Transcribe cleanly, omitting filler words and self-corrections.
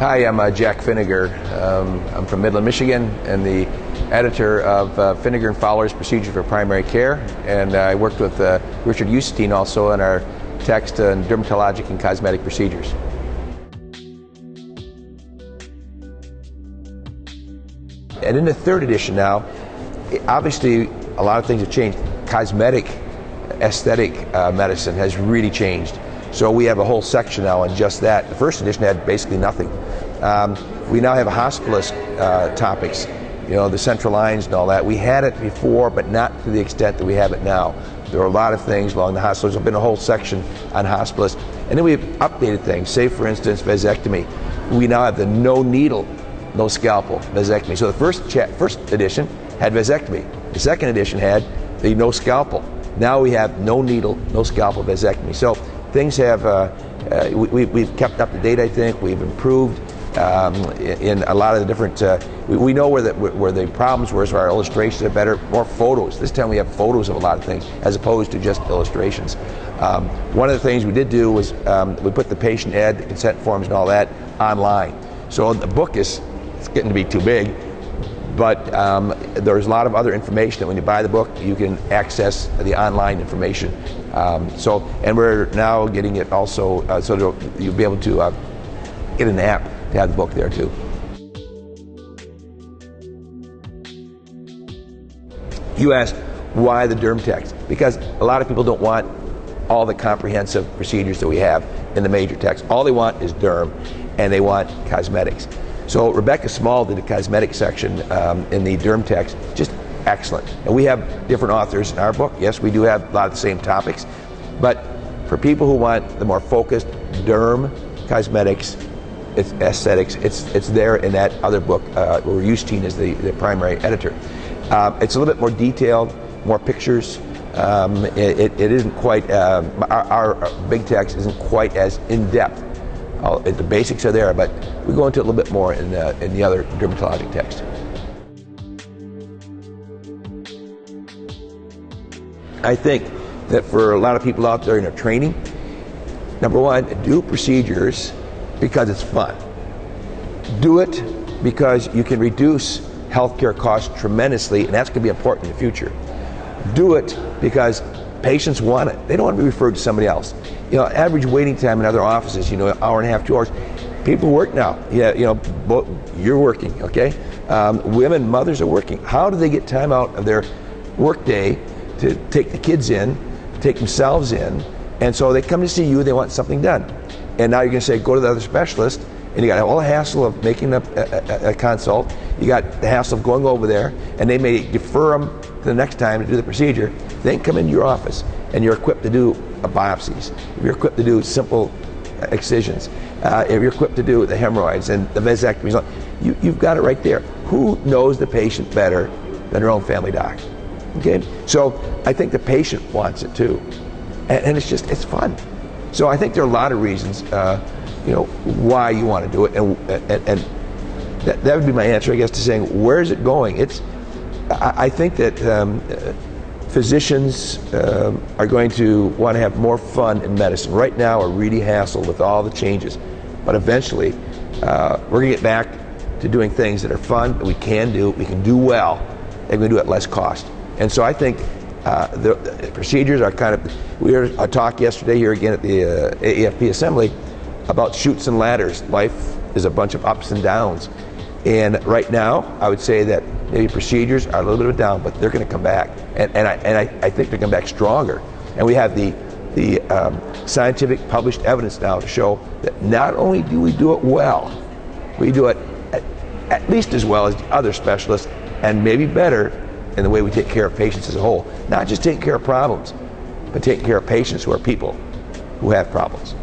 Hi, I'm Jack Pfenninger. I'm from Midland, Michigan, and the editor of Pfenninger and Fowler's Procedure for Primary Care. And I worked with Richard Eustein also in our text on dermatologic and cosmetic procedures. And in the third edition now, obviously a lot of things have changed. Cosmetic, aesthetic medicine has really changed. So we have a whole section now on just that. The first edition had basically nothing. We now have hospitalist topics, you know, the central lines and all that. We had it before, but not to the extent that we have it now. There are a lot of things along the hospital. There's been a whole section on hospitalists. And then we've updated things. Say, for instance, vasectomy. We now have the no needle, no scalpel vasectomy. So the first edition had vasectomy. The second edition had the no scalpel. Now we have no needle, no scalpel vasectomy. So things have, we've kept up to date, I think. We've improved in a lot of the different, we know where the problems were, so our illustrations are better, more photos. This time we have photos of a lot of things as opposed to just illustrations. One of the things we did do was we put the patient ed, the consent forms and all that online. So the book it's getting to be too big, but there's a lot of other information that when you buy the book, you can access the online information. And we're now getting it also so that you'll be able to get an app to have the book there too. You asked why the derm text? Because a lot of people don't want all the comprehensive procedures that we have in the major text. All they want is derm, and they want cosmetics. So Rebecca Small did a cosmetic section in the derm text, just excellent. And we have different authors in our book. Yes, we do have a lot of the same topics, but for people who want the more focused derm, cosmetics, it's aesthetics, it's there in that other book where Eustein is the primary editor. It's a little bit more detailed, more pictures. It isn't quite, our big text isn't quite as in-depth. The basics are there, but we go into it a little bit more in the other dermatologic text. I think that for a lot of people out there in their training, number one, do procedures because it's fun. Do it because you can reduce healthcare costs tremendously, and that's going to be important in the future. Do it because patients want it. They don't want to be referred to somebody else. You know, average waiting time in other offices, you know, an hour and a half, 2 hours. People work now. Yeah, you know, you're working, okay? Women, mothers are working. How do they get time out of their work day to take the kids in, take themselves in, and so they come to see you, they want something done. And now you're going to say, go to the other specialist, and you got all the hassle of making a consult. You got the hassle of going over there, and they may defer them to the next time to do the procedure. Then come into your office, and you're equipped to do biopsies. You're equipped to do simple excisions. If you're equipped to do the hemorrhoids and the vasectomies, you've got it right there. Who knows the patient better than their own family doc? Okay, so I think the patient wants it too, and it's fun. So I think there are a lot of reasons, you know, why you want to do it, and that would be my answer, I guess, to saying where is it going. I think that physicians are going to want to have more fun in medicine. Right now, we're really hassled with all the changes, but eventually, we're going to get back to doing things that are fun, that we can do well, and we can do it at less cost. And so I think the procedures are kind of, we heard a talk yesterday here again at the AAFP assembly about chutes and ladders. Life is a bunch of ups and downs. And right now, I would say that maybe procedures are a little bit of a down, but they're going to come back. And I think they're going to come back stronger. And we have the scientific published evidence now to show that not only do we do it well, we do it at least as well as the other specialists, and maybe better in the way we take care of patients as a whole. Not just taking care of problems, but taking care of patients who are people who have problems.